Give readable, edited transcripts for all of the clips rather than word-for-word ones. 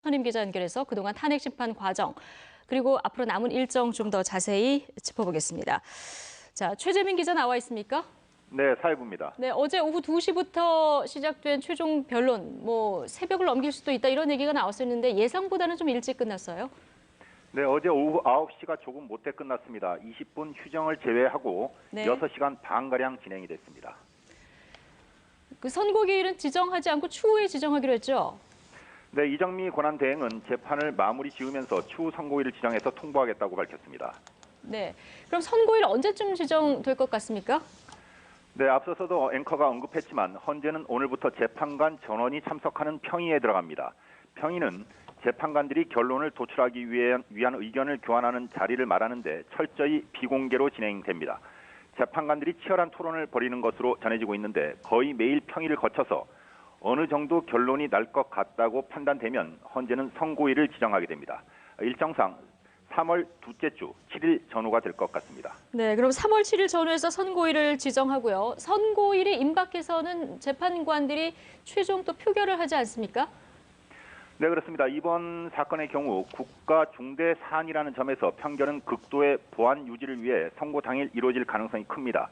선임 기자 연결해서 그동안 탄핵 심판 과정 그리고 앞으로 남은 일정 좀 더 자세히 짚어보겠습니다. 자, 최재민 기자 나와 있습니까? 네, 사회부입니다. 네, 어제 오후 2시부터 시작된 최종 변론, 새벽을 넘길 수도 있다 이런 얘기가 나왔었는데 예상보다는 좀 일찍 끝났어요. 네, 어제 오후 9시가 조금 못돼 끝났습니다. 20분 휴정을 제외하고 네. 6시간 반가량 진행이 됐습니다. 그 선고기일은 지정하지 않고 추후에 지정하기로 했죠? 네, 이정미 권한대행은 재판을 마무리 지으면서 추후 선고일을 지정해서 통보하겠다고 밝혔습니다. 네, 그럼 선고일 언제쯤 지정될 것 같습니까? 네, 앞서서도 앵커가 언급했지만 헌재는 오늘부터 재판관 전원이 참석하는 평의에 들어갑니다. 평의는 재판관들이 결론을 도출하기 위한 의견을 교환하는 자리를 말하는데 철저히 비공개로 진행됩니다. 재판관들이 치열한 토론을 벌이는 것으로 전해지고 있는데 거의 매일 평의를 거쳐서 어느 정도 결론이 날 것 같다고 판단되면 헌재는 선고일을 지정하게 됩니다. 일정상 3월 둘째 주 7일 전후가 될 것 같습니다. 네, 그럼 3월 7일 전후에서 선고일을 지정하고요. 선고일이 임박해서는 재판관들이 최종 또 표결을 하지 않습니까? 네, 그렇습니다. 이번 사건의 경우 국가 중대 사안이라는 점에서 판결은 극도의 보안 유지를 위해 선고 당일 이루어질 가능성이 큽니다.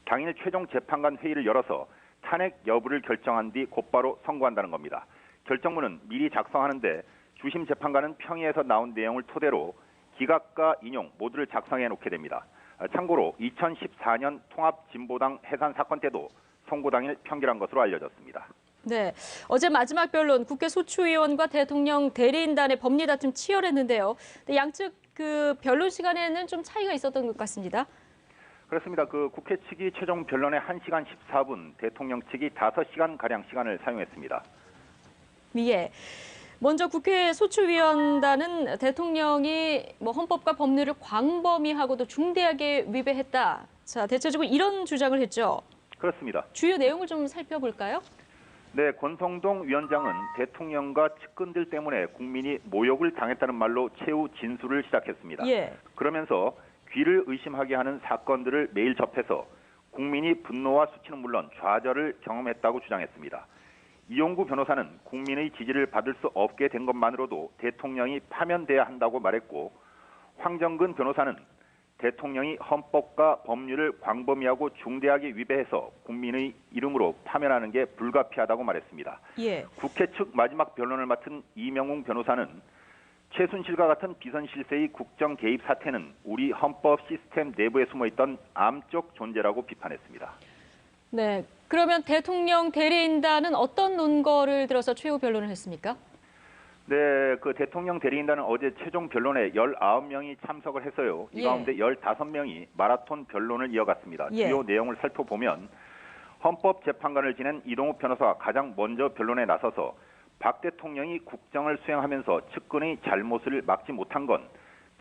당일 최종 재판관 회의를 열어서 탄핵 여부를 결정한 뒤 곧바로 선고한다는 겁니다. 결정문은 미리 작성하는데 주심 재판관은 평의에서 나온 내용을 토대로 기각과 인용 모두를 작성해 놓게 됩니다. 참고로 2014년 통합진보당 해산 사건 때도 선고 당일 평결한 것으로 알려졌습니다. 네, 어제 마지막 변론 국회 소추위원과 대통령 대리인단의 법리 다툼 치열했는데요. 양측 그 변론 시간에는 좀 차이가 있었던 것 같습니다. 그렇습니다. 국회 측이 최종 변론에 1시간 14분, 대통령 측이 5시간가량 시간을 사용했습니다. 예. 먼저 국회 소추위원단은 대통령이 헌법과 법률을 광범위하고도 중대하게 위배했다. 자, 대체적으로 이런 주장을 했죠. 그렇습니다. 주요 내용을 좀 살펴볼까요? 네, 권성동 위원장은 대통령과 측근들 때문에 국민이 모욕을 당했다는 말로 최후 진술을 시작했습니다. 예. 그러면서 귀를 의심하게 하는 사건들을 매일 접해서 국민이 분노와 수치는 물론 좌절을 경험했다고 주장했습니다. 이용구 변호사는 국민의 지지를 받을 수 없게 된 것만으로도 대통령이 파면돼야 한다고 말했고, 황정근 변호사는 대통령이 헌법과 법률을 광범위하고 중대하게 위배해서 국민의 이름으로 파면하는 게 불가피하다고 말했습니다. 예. 국회 측 마지막 변론을 맡은 이명웅 변호사는 최순실과 같은 비선실세의 국정 개입 사태는 우리 헌법 시스템 내부에 숨어있던 암적 존재라고 비판했습니다. 네, 그러면 대통령 대리인단은 어떤 논거를 들어서 최후 변론을 했습니까? 네, 대통령 대리인단은 어제 최종 변론에 19명이 참석을 해서요. 이 가운데 15명이 마라톤 변론을 이어갔습니다. 주요 내용을 살펴보면 헌법재판관을 지낸 이동욱 변호사가 가장 먼저 변론에 나서서 박 대통령이 국정을 수행하면서 측근의 잘못을 막지 못한 건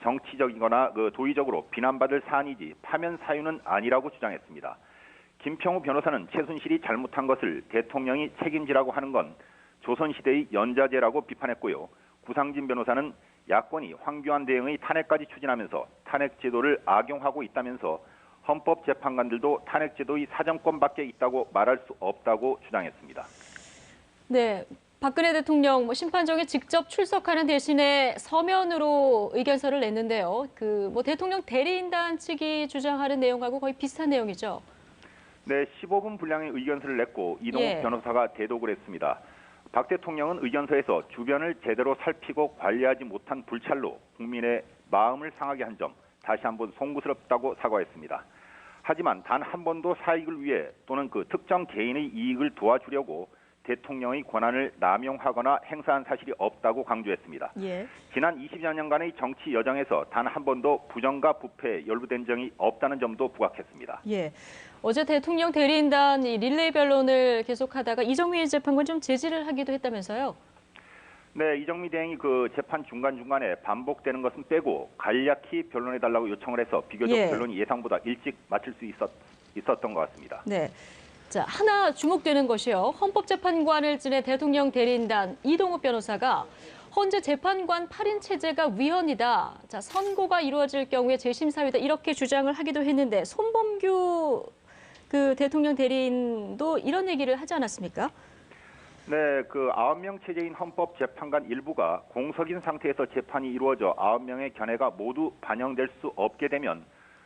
정치적이거나 도의적으로 비난받을 사안이지 파면 사유는 아니라고 주장했습니다. 김평우 변호사는 최순실이 잘못한 것을 대통령이 책임지라고 하는 건 조선시대의 연자제라고 비판했고요. 구상진 변호사는 야권이 황교안 대행의 탄핵까지 추진하면서 탄핵제도를 악용하고 있다면서 헌법재판관들도 탄핵제도의 사정권밖에 있다고 말할 수 없다고 주장했습니다. 네, 박근혜 대통령 심판정에 직접 출석하는 대신에 서면으로 의견서를 냈는데요. 대통령 대리인단 측이 주장하는 내용하고 거의 비슷한 내용이죠. 네, 15분 분량의 의견서를 냈고 이동욱 변호사가 대독을 했습니다. 박 대통령은 의견서에서 주변을 제대로 살피고 관리하지 못한 불찰로 국민의 마음을 상하게 한 점 다시 한번 송구스럽다고 사과했습니다. 하지만 단 한 번도 사익을 위해 또는 특정 개인의 이익을 도와주려고 대통령의 권한을 남용하거나 행사한 사실이 없다고 강조했습니다. 지난 20여 년간의 정치 여정에서 단 한 번도 부정과 부패에 연루된 적이 없다는 점도 부각했습니다. 어제 대통령 대리인단 릴레이 변론을 계속하다가 이정미 재판관 좀 제지를 하기도 했다면서요? 네, 이정미 대행이 재판 중간중간에 반복되는 것은 빼고 간략히 변론해달라고 요청을 해서 비교적 변론이 예상보다 일찍 마칠 수 있었던 것 같습니다. 네. 자, 하나 주목되는 것이요. 헌법재판관을 지낸 대통령 대리인단 이동욱 변호사가 헌재 재판관 8인 체제가 위헌이다. 자, 선고가 이루어질 경우에 재심 사유다. 이렇게 주장을 하기도 했는데 손범규 대통령 대리인도 이런 얘기를 하지 않았습니까? 네, 그 9명 체제인 헌법재판관 일부가 공석인 상태에서 재판이 이루어져 9명의 견해가 모두 반영될 수 없게 되면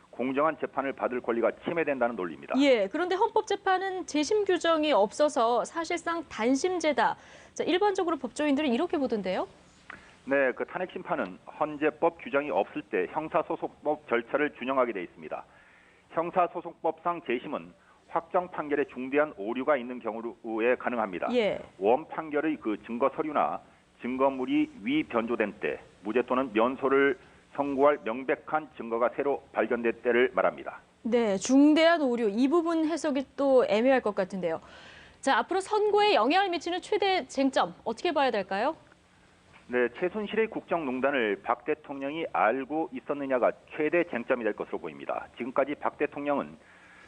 공정한 재판을 받을 권리가 침해된다는 논리입니다. 예, 그런데 헌법재판은 재심 규정이 없어서 사실상 단심제다. 자, 일반적으로 법조인들은 이렇게 보던데요. 네, 그 탄핵 심판은 헌재법 규정이 없을 때 형사소송법 절차를 준용하게 돼 있습니다. 형사소송법상 재심은 확정 판결에 중대한 오류가 있는 경우에 가능합니다. 예. 원 판결의 그 증거 서류나 증거물이 위변조된 때, 무죄 또는 면소를 선고할 명백한 증거가 새로 발견될 때를 말합니다. 네, 중대한 오류. 이 부분 해석이 또 애매할 것 같은데요. 자, 앞으로 선고에 영향을 미치는 최대 쟁점 어떻게 봐야 될까요? 네, 최순실의 국정농단을 박 대통령이 알고 있었느냐가 최대 쟁점이 될 것으로 보입니다. 지금까지 박 대통령은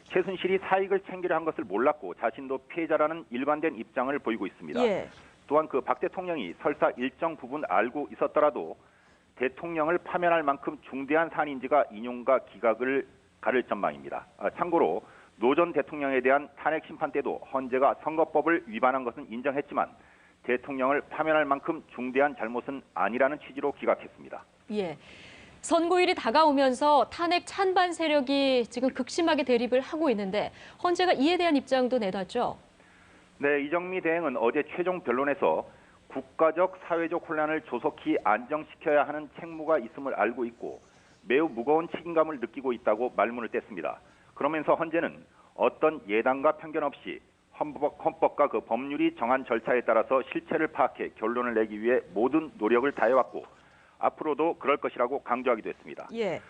최순실이 사익을 챙기려 한 것을 몰랐고 자신도 피해자라는 일관된 입장을 보이고 있습니다. 예. 또한 그 박 대통령이 설사 일정 부분 알고 있었더라도 대통령을 파면할 만큼 중대한 사안인지가 인용과 기각을 가를 전망입니다. 참고로 노 전 대통령에 대한 탄핵 심판 때도 헌재가 선거법을 위반한 것은 인정했지만 대통령을 파면할 만큼 중대한 잘못은 아니라는 취지로 기각했습니다. 예. 선고일이 다가오면서 탄핵 찬반 세력이 지금 극심하게 대립을 하고 있는데 헌재가 이에 대한 입장도 내놨죠. 네, 이정미 대행은 어제 최종 변론에서 국가적 사회적 혼란을 조속히 안정시켜야 하는 책무가 있음을 알고 있고 매우 무거운 책임감을 느끼고 있다고 말문을 뗐습니다. 그러면서 헌재는 어떤 예단과 편견 없이 헌법과 그 법률이 정한 절차에 따라서 실체를 파악해 결론을 내기 위해 모든 노력을 다해왔고 앞으로도 그럴 것이라고 강조하기도 했습니다. 예.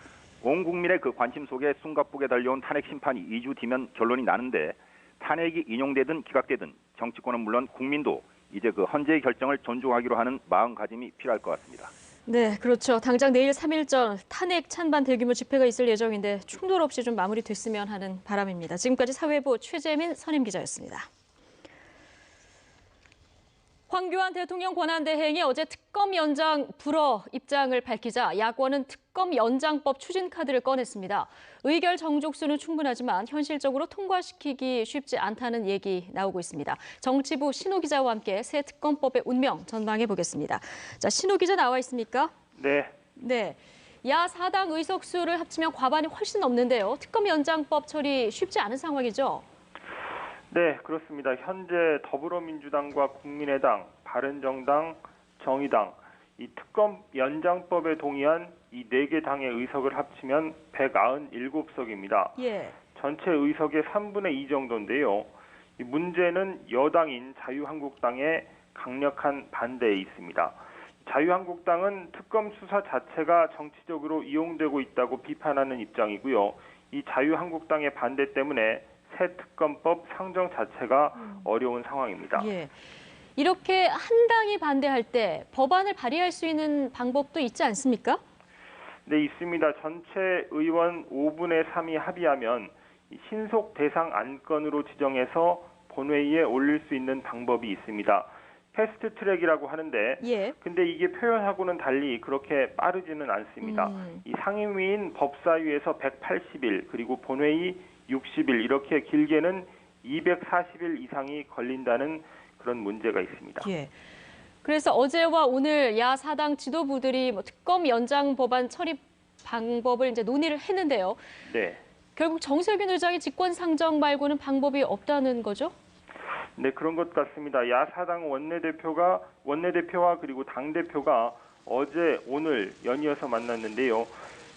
온 국민의 그 관심 속에 숨가쁘게 달려온 탄핵 심판이 2주 뒤면 결론이 나는데 탄핵이 인용되든 기각되든 정치권은 물론 국민도 이제 그 헌재의 결정을 존중하기로 하는 마음가짐이 필요할 것 같습니다. 네, 그렇죠. 당장 내일 3일 전 탄핵 찬반 대규모 집회가 있을 예정인데 충돌 없이 좀 마무리됐으면 하는 바람입니다. 지금까지 사회부 최재민 선임기자였습니다. 황교안 대통령 권한대행이 어제 특검 연장 불허 입장을 밝히자 야권은 특검 연장법 추진 카드를 꺼냈습니다. 의결 정족수는 충분하지만 현실적으로 통과시키기 쉽지 않다는 얘기 나오고 있습니다. 정치부 신호 기자와 함께 새 특검법의 운명 전망해 보겠습니다. 자, 신호 기자 나와 있습니까? 네. 네. 야 4당 의석수를 합치면 과반이 훨씬 넘는데요. 특검 연장법 처리 쉽지 않은 상황이죠? 네, 그렇습니다. 현재 더불어민주당과 국민의당, 바른정당, 정의당, 이 특검 연장법에 동의한 이 4개 당의 의석을 합치면 197석입니다. 예. 전체 의석의 3분의 2 정도인데요. 이 문제는 여당인 자유한국당의 강력한 반대에 있습니다. 자유한국당은 특검 수사 자체가 정치적으로 이용되고 있다고 비판하는 입장이고요. 이 자유한국당의 반대 때문에 새 특검법 상정 자체가 어려운 상황입니다. 예. 이렇게 한 당이 반대할 때 법안을 발의할 수 있는 방법도 있지 않습니까? 네, 있습니다. 전체 의원 5분의 3이 합의하면 신속 대상 안건으로 지정해서 본회의에 올릴 수 있는 방법이 있습니다. 패스트 트랙이라고 하는데, 예. 근데 이게 표현하고는 달리 그렇게 빠르지는 않습니다. 이 상임위인 법사위에서 180일, 그리고 본회의 60일, 이렇게 길게는 240일 이상이 걸린다는 그런 문제가 있습니다. 예. 그래서 어제와 오늘 야 4당 지도부들이 특검 연장 법안 처리 방법을 이제 논의를 했는데요. 네. 결국 정세균 의장이 직권 상정 말고는 방법이 없다는 거죠? 네, 그런 것 같습니다. 야 4당 원내대표와 그리고 당대표가 어제 오늘 연이어서 만났는데요.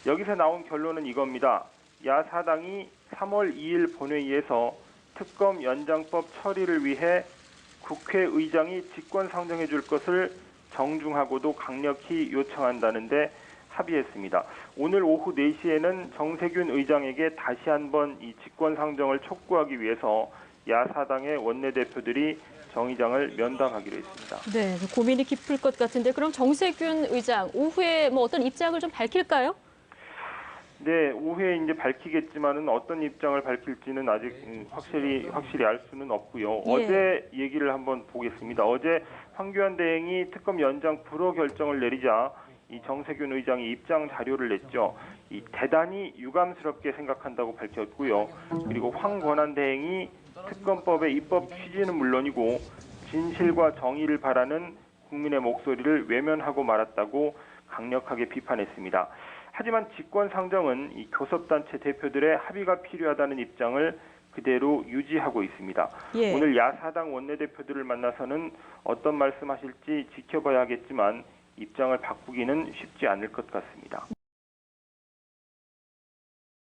여기서 나온 결론은 이겁니다. 야 4당이 3월 2일 본회의에서 특검 연장법 처리를 위해 국회의장이 직권 상정해 줄 것을 정중하고도 강력히 요청한다는데 합의했습니다. 오늘 오후 4시에는 정세균 의장에게 다시 한번 이 직권 상정을 촉구하기 위해서 야 4당의 원내대표들이 정 의장을 면담하기로 했습니다. 네, 고민이 깊을 것 같은데 그럼 정세균 의장 오후에 어떤 입장을 좀 밝힐까요? 네, 오후에 이제 밝히겠지만은 어떤 입장을 밝힐지는 아직 확실히 알 수는 없고요. 예. 어제 얘기를 한번 보겠습니다. 어제 황교안 대행이 특검 연장 불허 결정을 내리자 이 정세균 의장이 입장 자료를 냈죠. 이 대단히 유감스럽게 생각한다고 밝혔고요. 그리고 황권한 대행이 특검법의 입법 취지는 물론이고 진실과 정의를 바라는 국민의 목소리를 외면하고 말았다고 강력하게 비판했습니다. 하지만 집권상정은 이 교섭단체 대표들의 합의가 필요하다는 입장을 그대로 유지하고 있습니다. 예. 오늘 야사당 원내대표들을 만나서는 어떤 말씀하실지 지켜봐야겠지만 입장을 바꾸기는 쉽지 않을 것 같습니다.